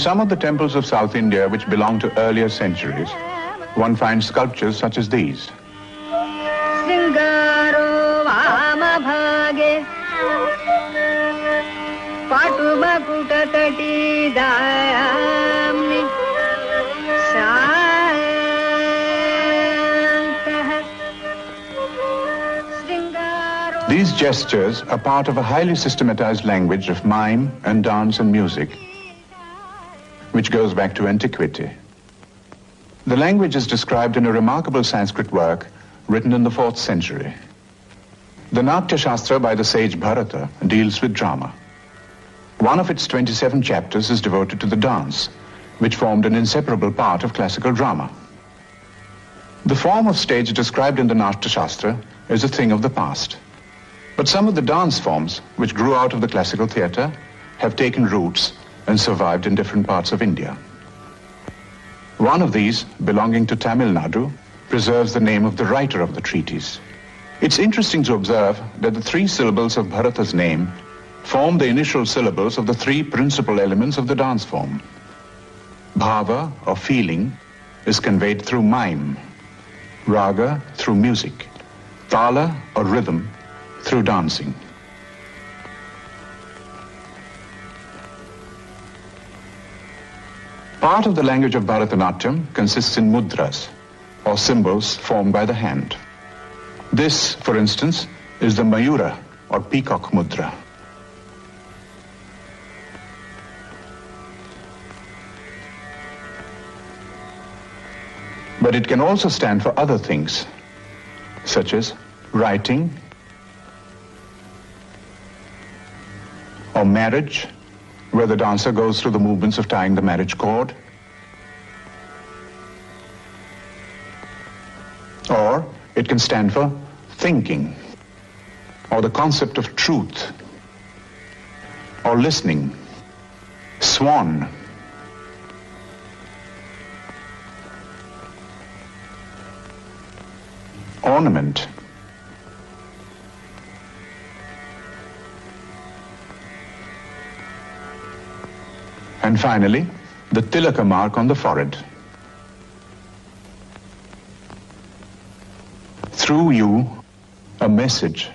some of the temples of South India which belong to earlier centuries, one finds sculptures such as these. These gestures are part of a highly systematized language of mime and dance and music, which goes back to antiquity. The language is described in a remarkable Sanskrit work written in the 4th century. The Natya Shastra by the sage Bharata deals with drama. One of its 27 chapters is devoted to the dance, which formed an inseparable part of classical drama. The form of stage described in the Natya Shastra is a thing of the past. But some of the dance forms which grew out of the classical theatre have taken roots and survived in different parts of India. One of these, belonging to Tamil Nadu, preserves the name of the writer of the treatise. It's interesting to observe that the 3 syllables of Bharata's name form the initial syllables of the 3 principal elements of the dance form. Bhava, or feeling, is conveyed through mime, raga through music, tala, or rhythm, through dancing. Part of the language of Bharatanatyam consists in mudras, or symbols formed by the hand. This, for instance, is the Mayura, or peacock mudra. But it can also stand for other things, such as writing, or marriage, where the dancer goes through the movements of tying the marriage cord. Or it can stand for thinking, or the concept of truth, or listening, swan, ornament, and finally, the tilaka mark on the forehead. Through you, a message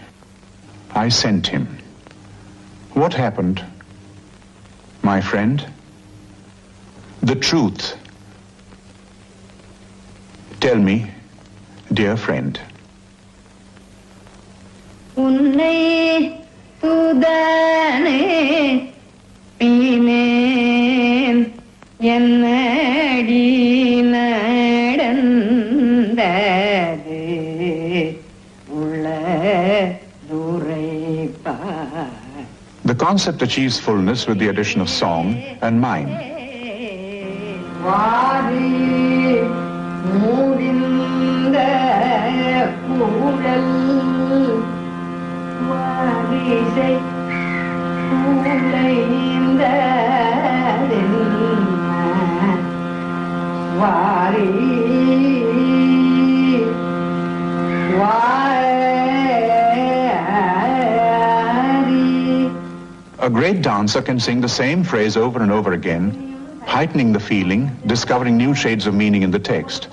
I sent him. What happened, my friend? The truth. Tell me, dear friend. Unnai tudane pinen ennadi nadandade ulla duraipa. The concept achieves fullness with the addition of song and mime. Vari murinda kudal varisai kulainda vari A great dancer can sing the same phrase over and over again, heightening the feeling, discovering new shades of meaning in the text,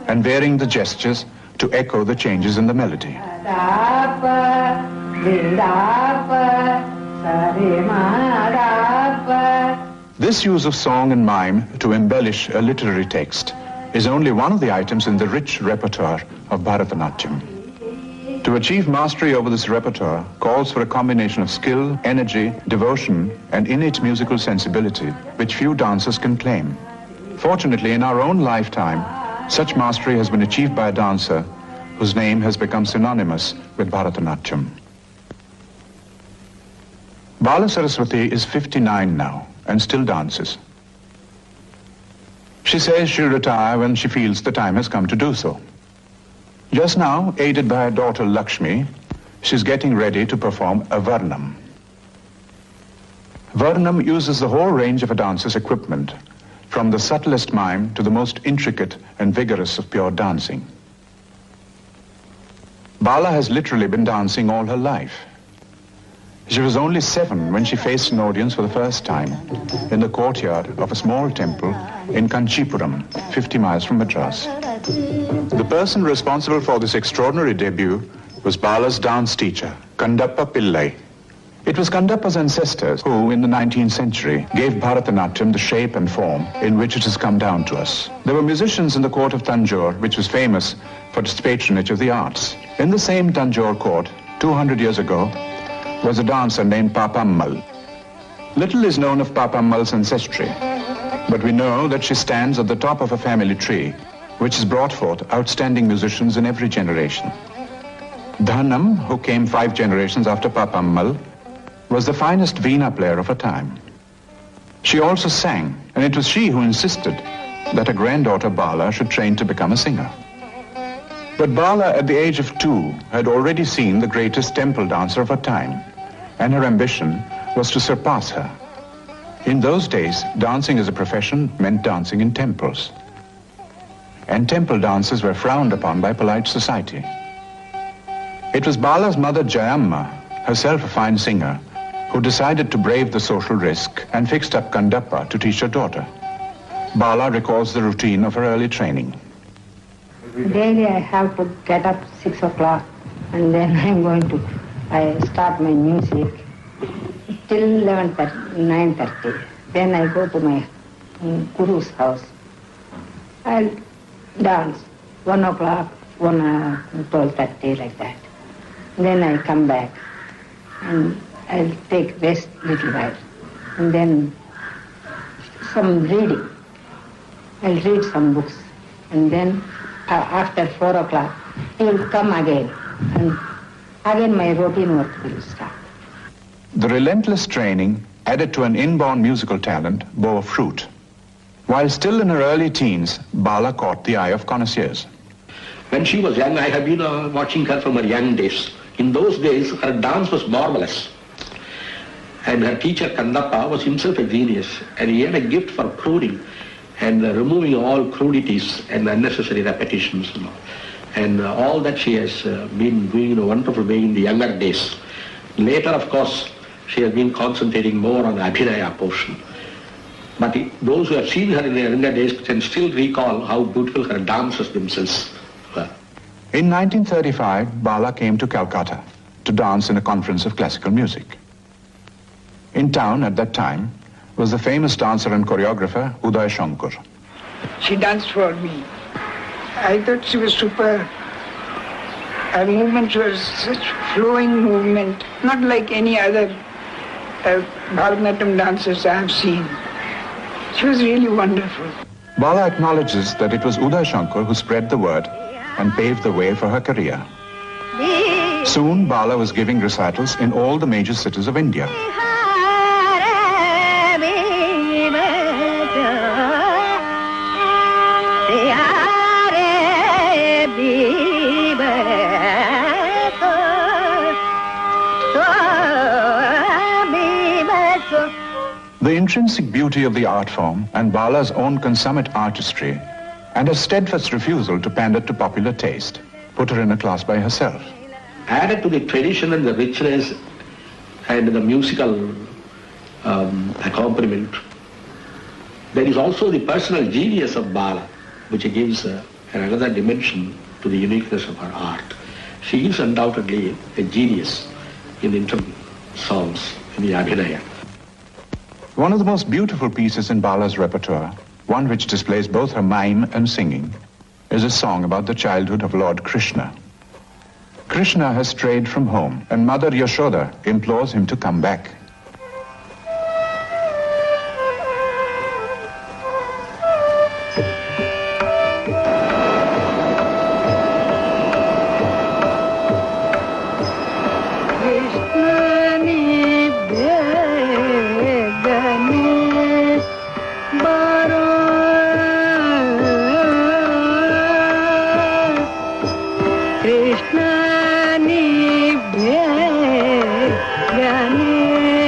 and varying the gestures to echo the changes in the melody. This use of song and mime to embellish a literary text is only one of the items in the rich repertoire of Bharatanatyam. To achieve mastery over this repertoire calls for a combination of skill, energy, devotion, and innate musical sensibility, which few dancers can claim. Fortunately, in our own lifetime, such mastery has been achieved by a dancer whose name has become synonymous with Bharatanatyam. Bala Saraswati is 59 now and still dances. She says she'll retire when she feels the time has come to do so. Just now, aided by her daughter Lakshmi, she's getting ready to perform a Varnam. Varnam uses the whole range of a dancer's equipment, from the subtlest mime to the most intricate and vigorous of pure dancing. Bala has literally been dancing all her life. She was only 7 when she faced an audience for the first time in the courtyard of a small temple in Kanchipuram, 50 miles from Madras. The person responsible for this extraordinary debut was Bala's dance teacher, Kandappa Pillai. It was Kandappa's ancestors who, in the 19th century, gave Bharatanatyam the shape and form in which it has come down to us. There were musicians in the court of Tanjore, which was famous for its patronage of the arts. In the same Tanjore court, 200 years ago, was a dancer named Papammal. Little is known of Papammal's ancestry, but we know that she stands at the top of a family tree, which has brought forth outstanding musicians in every generation. Dhanam, who came 5 generations after Papammal, was the finest veena player of her time. She also sang, and it was she who insisted that her granddaughter Bala should train to become a singer. But Bala, at the age of 2, had already seen the greatest temple dancer of her time, and her ambition was to surpass her. In those days, dancing as a profession meant dancing in temples. And temple dances were frowned upon by polite society. It was Bala's mother Jayamma, herself a fine singer, who decided to brave the social risk and fixed up Kandappa to teach her daughter. Bala recalls the routine of her early training. Daily I have to get up 6 o'clock and then I start my music till 9:30. Then I go to my guru's house. I'll dance 1 o'clock, 12:30 like that. Then I come back and I'll take rest little while. And then some reading. I'll read some books. And then after 4 o'clock, he will come again. And again my routine work will start. The relentless training, added to an inborn musical talent, bore fruit. While still in her early teens, Bala caught the eye of connoisseurs. When she was young, I have been watching her from her young days. In those days, her dance was marvelous. And her teacher, Kandappa, was himself a genius. And he had a gift for pruning and removing all crudities and unnecessary repetitions. And all that she has been doing in a wonderful way in the younger days. Later, of course, she has been concentrating more on the Abhinaya portion. But those who have seen her in the younger days can still recall how beautiful her dances themselves were. In 1935, Bala came to Calcutta to dance in a conference of classical music. In town at that time was the famous dancer and choreographer Uday Shankar. She danced for me. I thought she was super. Her movements were such flowing movement, not like any other Bharatanatyam dancers I have seen. She was really wonderful. Bala acknowledges that it was Uday Shankar who spread the word and paved the way for her career. Soon, Bala was giving recitals in all the major cities of India. The intrinsic beauty of the art form and Bala's own consummate artistry and her steadfast refusal to pander to popular taste put her in a class by herself. Added to the tradition and the richness and the musical accompaniment, there is also the personal genius of Bala, which gives another dimension to the uniqueness of her art. She is undoubtedly a genius in the songs, in the Abhinaya. One of the most beautiful pieces in Bala's repertoire, one which displays both her mime and singing, is a song about the childhood of Lord Krishna. Krishna has strayed from home, and Mother Yashoda implores him to come back. Krishna ni bhe gane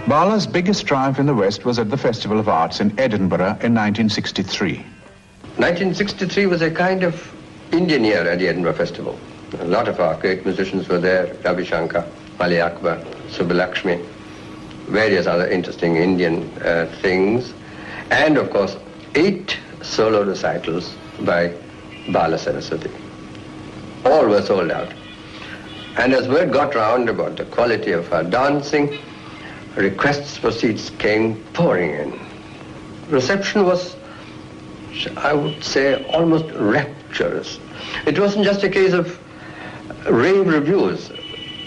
Bala's biggest triumph in the West was at the Festival of Arts in Edinburgh in 1963. 1963 was a kind of Indian year at the Edinburgh Festival. A lot of our great musicians were there, Ravi Shankar, Ali Akbar, Subbulakshmi, various other interesting Indian things, and of course 8 solo recitals by Bala Saraswati. All were sold out. And as word got round about the quality of her dancing, requests for seats came pouring in. Reception was, I would say, almost rapturous. It wasn't just a case of rave reviews.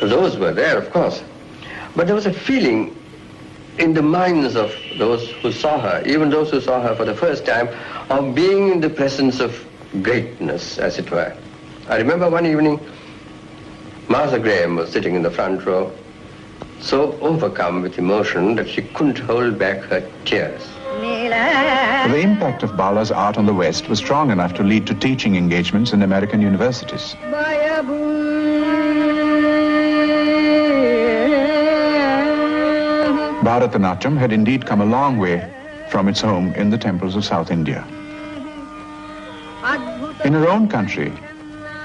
Those were there, of course. But there was a feeling in the minds of those who saw her, even those who saw her for the first time, of being in the presence of greatness, as it were. I remember one evening, Martha Graham was sitting in the front row, so overcome with emotion that she couldn't hold back her tears. The impact of Bala's art on the West was strong enough to lead to teaching engagements in American universities. Bharatanatyam had indeed come a long way from its home in the temples of South India. In her own country,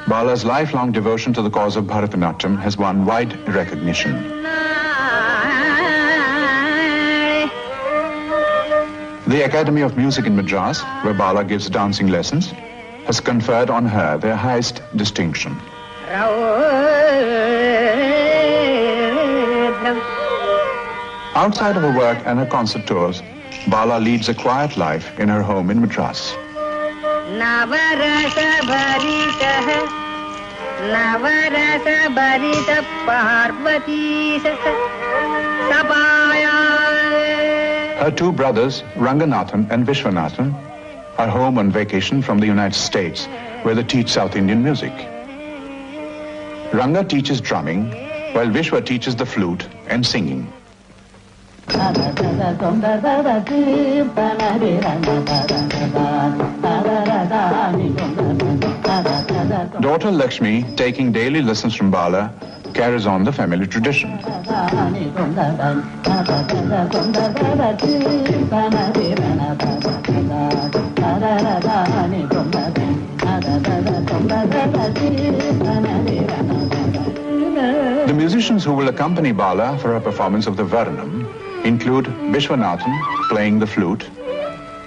Bala's lifelong devotion to the cause of Bharatanatyam has won wide recognition. The Academy of Music in Madras, where Bala gives dancing lessons, has conferred on her their highest distinction. Outside of her work and her concert tours, Bala leads a quiet life in her home in Madras. Her two brothers, Ranganathan and Vishwanathan, are home on vacation from the United States, where they teach South Indian music. Ranga teaches drumming, while Vishwa teaches the flute and singing. Daughter Lakshmi, taking daily lessons from Bala, carries on the family tradition. The musicians who will accompany Bala for her performance of the Varnam include Vishwanathan playing the flute,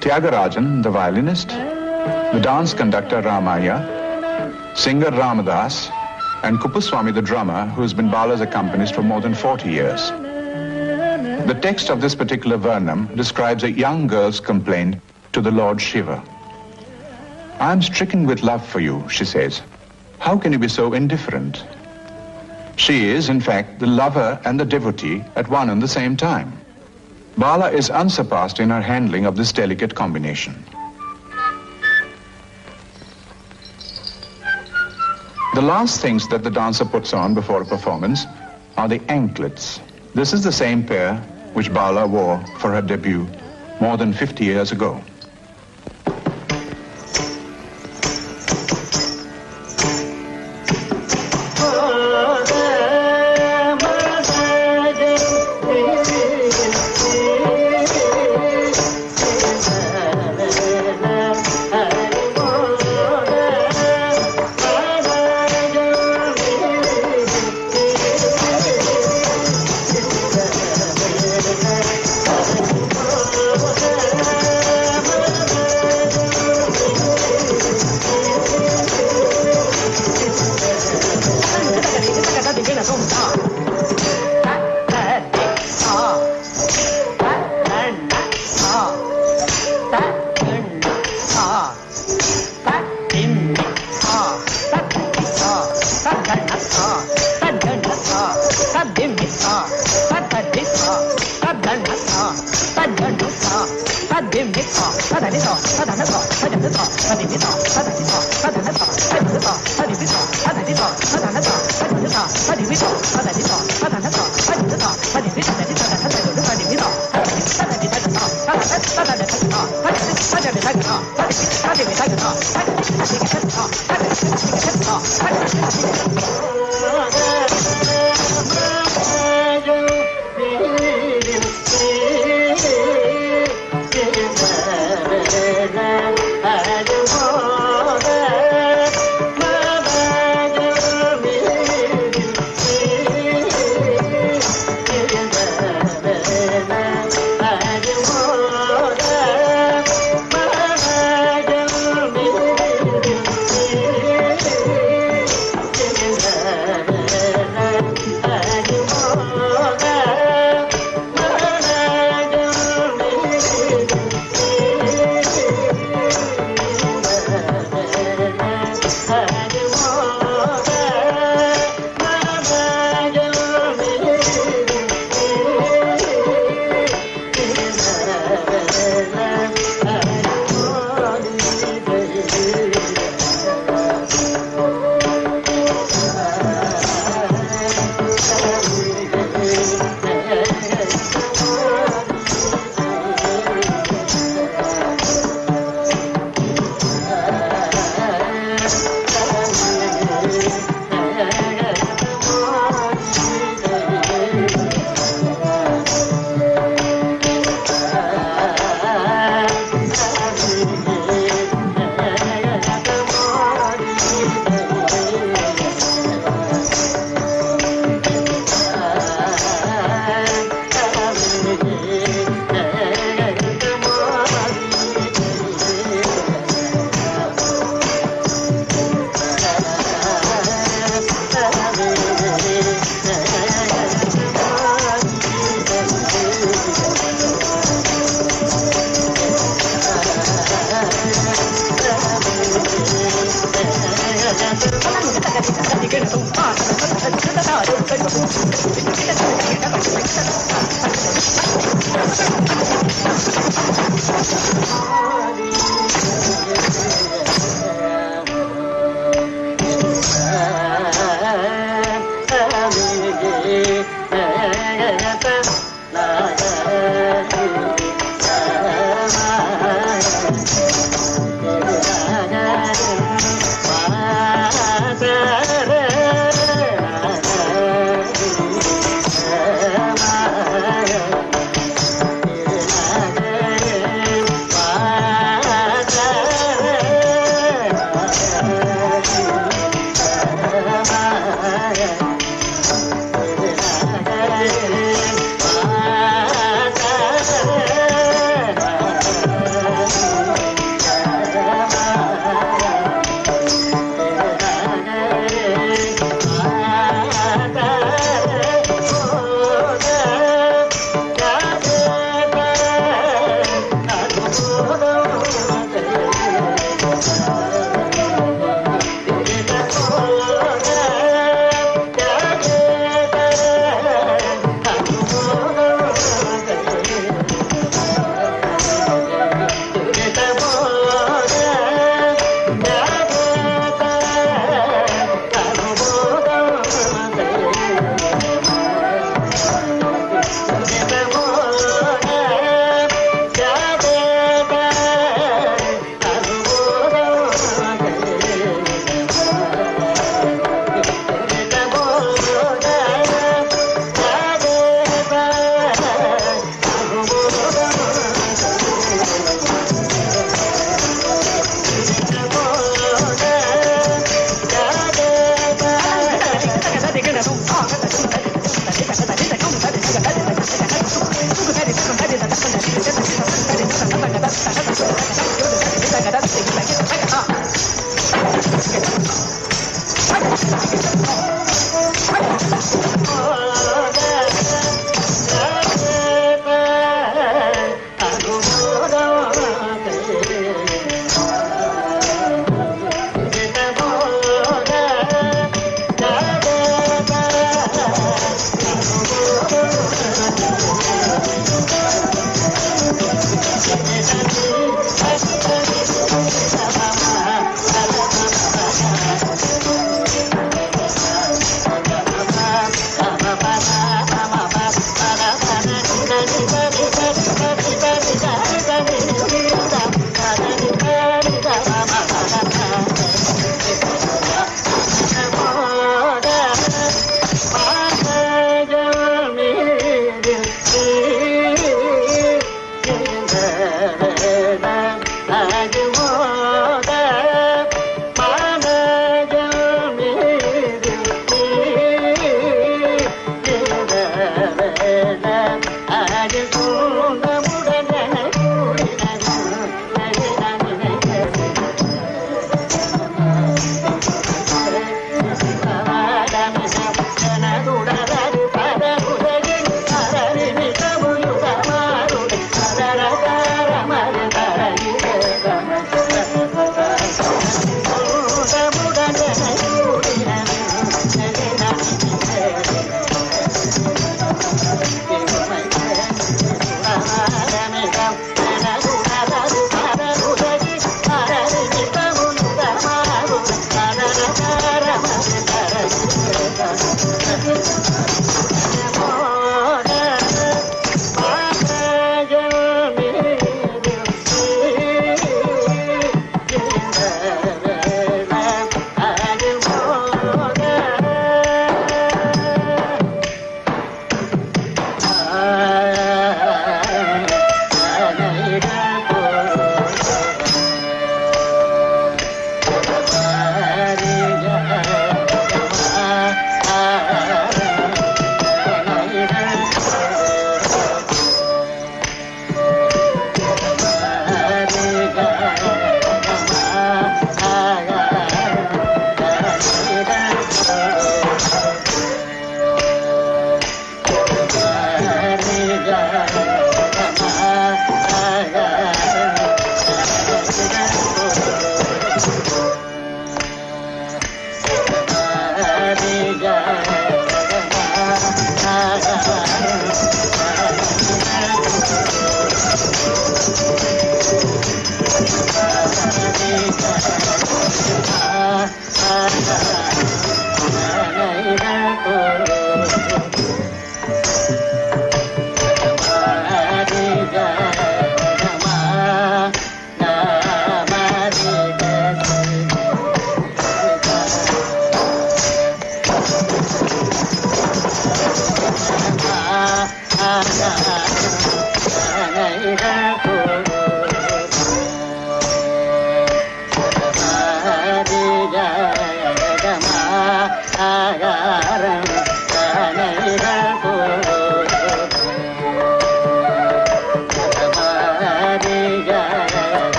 Tyagarajan, the violinist, the dance conductor Ramaya, singer Ramadas, and Kupuswami, the drummer, who has been Bala's accompanist for more than 40 years. The text of this particular Varnam describes a young girl's complaint to the Lord Shiva. "I am stricken with love for you," she says. "How can you be so indifferent?" She is, in fact, the lover and the devotee at one and the same time. Bala is unsurpassed in her handling of this delicate combination. The last things that the dancer puts on before a performance are the anklets. This is the same pair which Bala wore for her debut more than 50 years ago.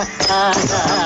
Bala